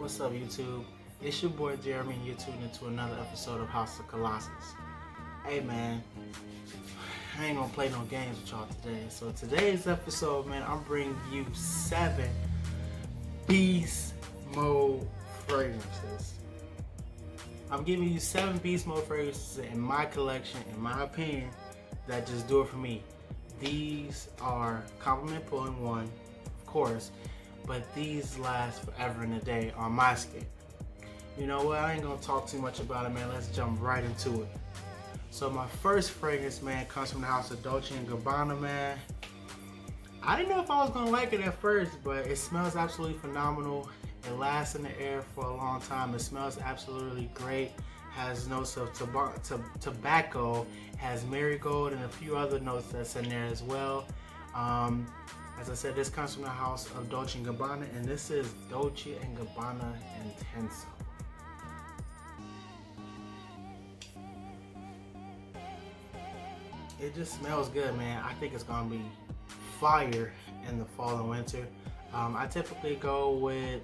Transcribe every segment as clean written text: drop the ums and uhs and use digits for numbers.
What's up, YouTube? It's your boy Jeremy, and you're tuning into another episode of HOUSE of Kollasus. Hey man, I ain't gonna play no games with y'all today. So today's episode, man, I'm bringing you 7 beast mode fragrances. I'm giving you 7 beast mode fragrances in my collection, in my opinion, that just do it for me. These are compliment pulling one, of course, but these last forever and a day on my skin. You know what, I ain't gonna talk too much about it, man. Let's jump right into it. So my first fragrance, man, comes from the house of DOLCE&GABBANA, man. I didn't know if I was gonna like it at first, but it smells absolutely phenomenal. It lasts in the air for a long time. It smells absolutely great. Has notes of tobacco, has marigold, and a few other notes that's in there as well. As I said, this comes from the house of DOLCE&GABBANA, and this is DOLCE&GABBANA INTENSO. It just smells good, man. I think it's gonna be fire in the fall and winter. I typically go with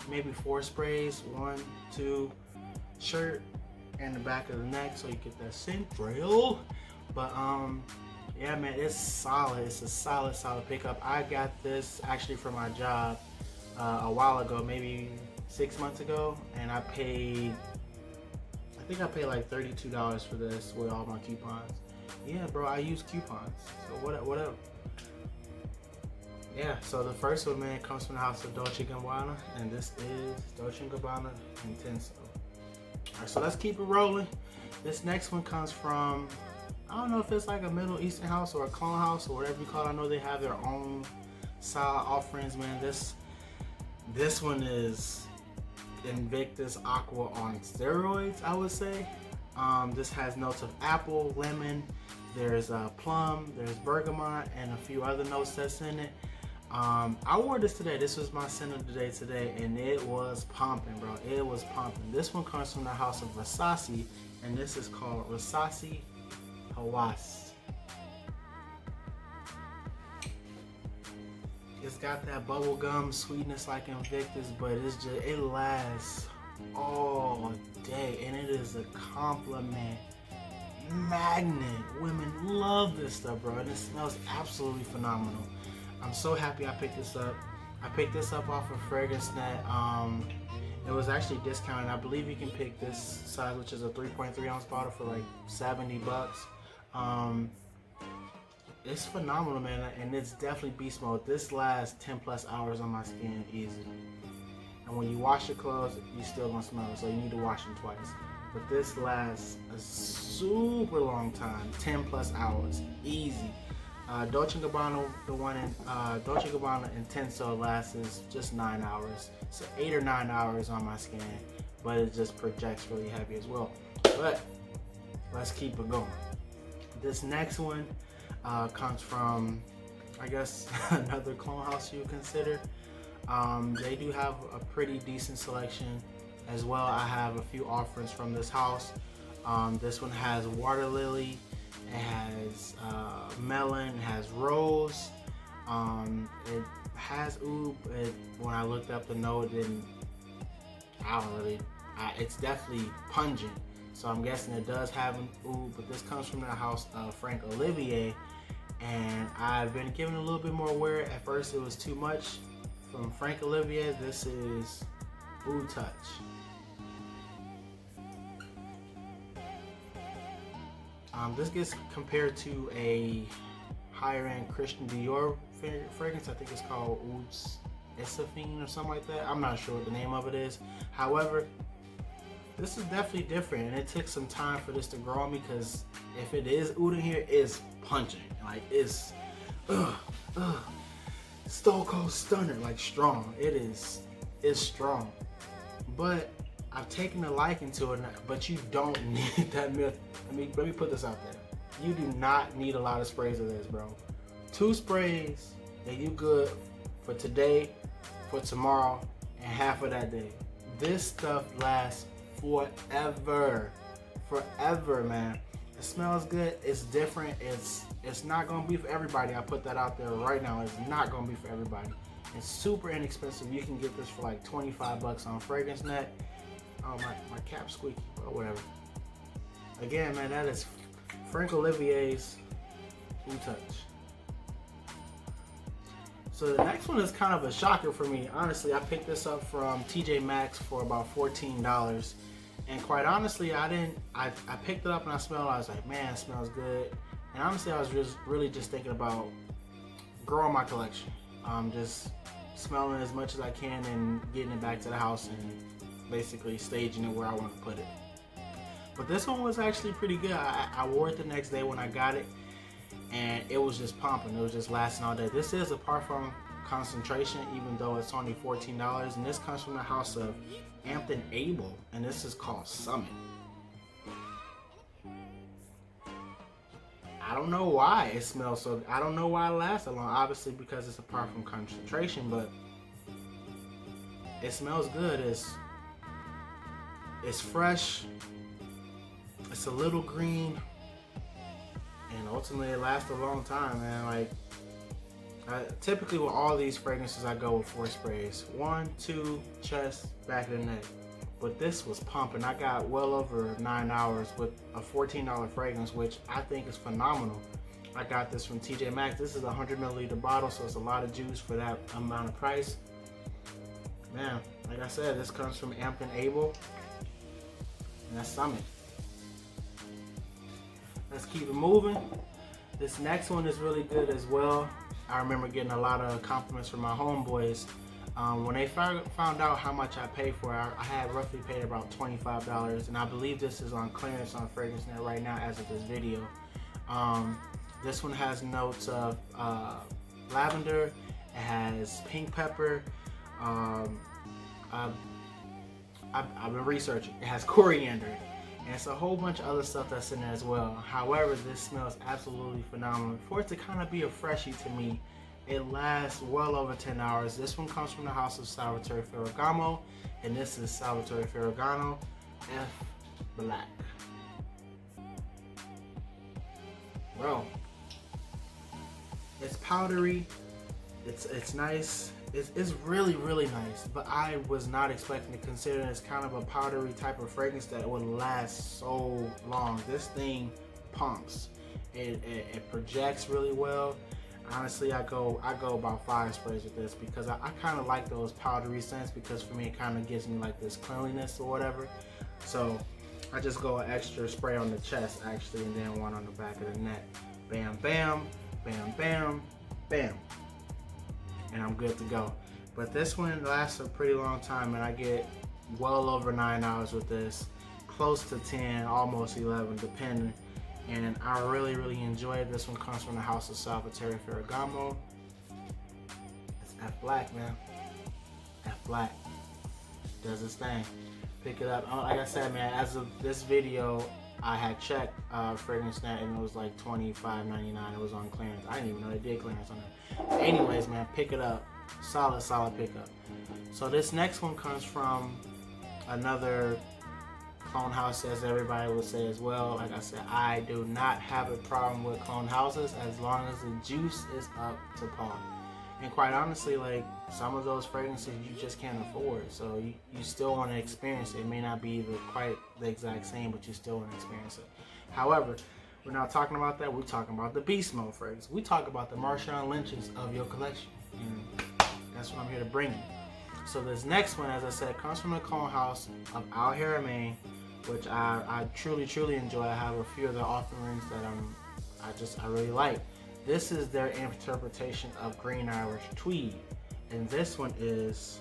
maybe 4 sprays, 1, 2, shirt, and the back of the neck, so you get that scent trail. But yeah, man, it's solid. It's a solid pickup. I got this actually for my job a while ago, maybe 6 months ago, and I think I paid like $32 for this with all my coupons. Yeah, bro, I use coupons, so what up? Yeah, so the first one, man, comes from the house of DOLCE&GABBANA, and this is DOLCE&GABBANA INTENSO. Alright, so let's keep it rolling. This next one comes from, I don't know if it's like a Middle Eastern house or a clone house or whatever you call it. I know they have their own style offerings, man. This one is Invictus Aqua on steroids, I would say. This has notes of apple, lemon, there's plum, there's bergamot, and a few other notes that's in it. I wore this today. This was my scent of the day today, and it was pumping, bro. It was pumping. This one comes from the house of Versace, and this is called Versace HOUSE. It's got that bubblegum sweetness like Invictus, but it lasts all day, and it is a compliment magnet. Women love this stuff, bro, and it smells absolutely phenomenal. I'm so happy I picked this up. I picked this up off of FragranceNet. It was actually discounted. I believe you can pick this size, which is a 3.3 ounce bottle, for like 70 bucks. It's phenomenal, man, and it's definitely beast mode. This lasts 10+ hours on my skin easy. And when you wash your clothes, you still gonna smell it, so you need to wash them twice. But this lasts a super long time, 10+ hours, easy. DOLCE&GABBANA, the one in DOLCE&GABBANA INTENSO lasts just 9 hours. So 8 or 9 hours on my skin, but it just projects really heavy as well. But let's keep it going. This next one comes from, I guess, another clone house you consider. They do have a pretty decent selection as well. I have a few offerings from this house. This one has water lily, it has melon, it has rose, it has oud. When I looked up the note, it's definitely pungent, so I'm guessing it does have an oud, but this comes from the house of Frank Olivier, and I've been giving it a little bit more wear. At first it was too much. From Frank Olivier, this is Oud Touch. This gets compared to a higher end Christian Dior fragrance. I think it's called Oud Isafine or something like that. I'm not sure what the name of it is. However, this is definitely different, and it took some time for this to grow on me, because if it is oud in here, it's punching. Like, it's Stone Cold Stunner, like strong. It's strong, but I've taken a liking to it. But you don't need that myth. Let me put this out there. You do not need a lot of sprays of this, bro. 2 sprays, and you good for today, for tomorrow, and half of that day. This stuff lasts forever, man. It smells good. It's different. It's not gonna be for everybody. I put that out there right now. It's not gonna be for everybody. It's super inexpensive. You can get this for like 25 bucks on FragranceNet. Oh, my cap squeaky, or whatever. Again, man, that is Frank Olivier's Blue Touch. So the next one is kind of a shocker for me. Honestly, I picked this up from TJ Maxx for about $14. And quite honestly, I picked it up and I smelled it. I was like, man, it smells good. And honestly, I was really just thinking about growing my collection. Just smelling as much as I can and getting it back to the house and basically staging it where I want to put it. But this one was actually pretty good. I wore it the next day when I got it, and it was just pumping. It was just lasting all day. This is a Parfum concentration, even though it's only $14, and this comes from the house of APT+AMBLE, and this is called Summit. I don't know why it smells so. I don't know why it lasts so long. Obviously because it's a Parfum concentration, but it smells good. It's fresh. It's a little green, and ultimately it lasts a long time, man. Like, typically with all these fragrances, I go with 4 sprays: 1, 2, chest, back of the neck. But this was pumping. I got well over 9 hours with a $14 fragrance, which I think is phenomenal. I got this from TJ Maxx. This is a 100 milliliter bottle, so it's a lot of juice for that amount of price. Man, like I said, this comes from APT+AMBLE, and that's Summit. Let's keep it moving. This next one is really good as well. I remember getting a lot of compliments from my homeboys. When they found out how much I paid for it, I had roughly paid about $25, and I believe this is on clearance on FragranceNet right now as of this video. This one has notes of lavender, it has pink pepper, I've been researching, it has coriander, and it's a whole bunch of other stuff that's in there as well. However, this smells absolutely phenomenal. For it to kind of be a freshie to me, it lasts well over 10 hours. This one comes from the house of Salvatore Ferragamo, and this is Salvatore Ferragamo F Black. Bro, it's powdery, it's nice, it's really nice, but I was not expecting it, considering it's kind of a powdery type of fragrance that would last so long. This thing pumps, it projects really well. Honestly, I go about 5 sprays with this, because I kind of like those powdery scents, because for me it kind of gives me like this cleanliness or whatever. So I just go an extra spray on the chest actually, and then one on the back of the neck. Bam, bam, bam, bam, bam, and I'm good to go. But this one lasts a pretty long time, and I get well over 9 hours with this, close to 10, almost 11 depending. And I really enjoy it. This one comes from the house of Salvatore Ferragamo. It's F Black, man. F Black does its thing. Pick it up. Like I said, man, as of this video, I had checked FragranceNet, and it was like $25.99. It was on clearance. I didn't even know they did clearance on it. But anyways, man, pick it up. Solid pickup. So this next one comes from another clone house, as everybody would say as well. Like I said, I do not have a problem with clone houses as long as the juice is up to par. And quite honestly, like, some of those fragrances you just can't afford, so you still want to experience it. It may not be quite the exact same, but you still want to experience it. However, we're not talking about that. We're talking about the Beast Mode fragrance. We talk about the Marshawn Lynch's of your collection, and that's what I'm here to bring you. So this next one, as I said, comes from the clone house of HARAMAIN, which I truly enjoy. I have a few of their offerings that I really like. This is their interpretation of Green Irish Tweed, and this one is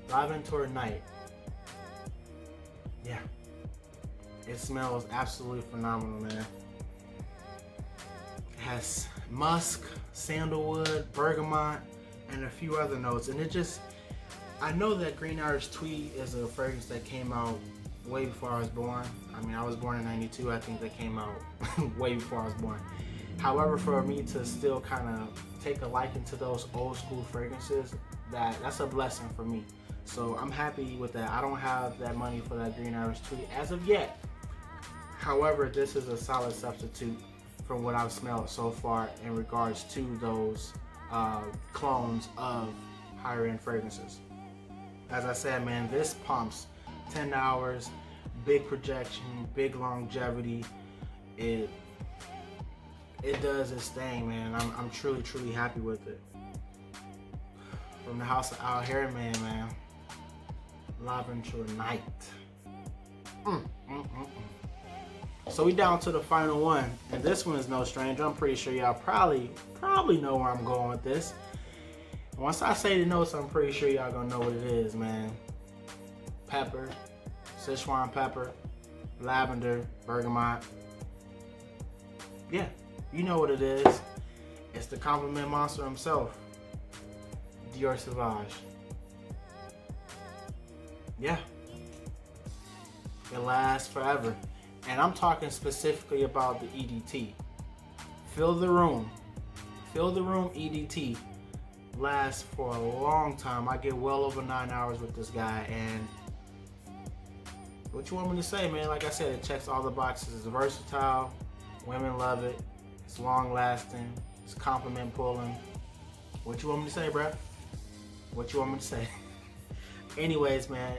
VAVENTURE Night. Yeah, it smells absolutely phenomenal, man. It has musk, sandalwood, bergamot, and a few other notes, and I know that Green Irish Tweed is a fragrance that came out way before I was born. I mean, I was born in '92. I think that came out way before I was born. However, for me to still kind of take a liking to those old school fragrances, that's a blessing for me. So I'm happy with that. I don't have that money for that Green Irish Tweed as of yet. However, this is a solid substitute from what I've smelled so far in regards to those clones of higher end fragrances. As I said, man, this pumps 10 hours, big projection, big longevity. It does its thing, man. I'm truly happy with it. From the House of HARAMAIN, man. VAVENTURE Night. So we down to the final one, and this one is no stranger. I'm pretty sure y'all probably know where I'm going with this. Once I say the notes, I'm pretty sure y'all gonna know what it is, man. Pepper, Sichuan pepper, lavender, bergamot. Yeah, you know what it is. It's the compliment monster himself, DIOR SAUVAGE. Yeah, it lasts forever. And I'm talking specifically about the EDT. Fill the room EDT lasts for a long time. I get well over 9 hours with this guy, and what you want me to say, man? Like I said, it checks all the boxes. It's versatile, women love it, it's long lasting, it's compliment pulling. What you want me to say, bruh? What you want me to say? Anyways, man,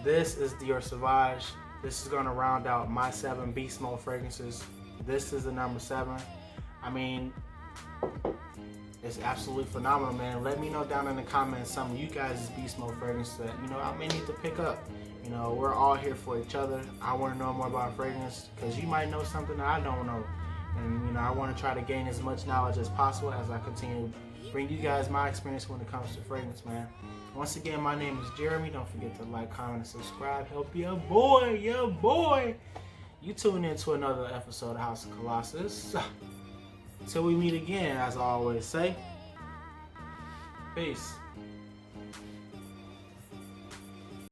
this is DIOR SAUVAGE. This is gonna round out my 7 beast mode fragrances. This is the number 7. I mean, it's absolutely phenomenal, man. Let me know down in the comments some of you guys' beast mode fragrances that, you know, I may need to pick up. You know, we're all here for each other. I wanna know more about fragrance because you might know something that I don't know. And, you know, I wanna try to gain as much knowledge as possible as I continue to bring you guys my experience when it comes to fragrance, man. Once again, my name is Jeremy. Don't forget to like, comment, and subscribe. Help your boy. You tune in to another episode of House of Kollasus. Until we meet again, as I always say, peace.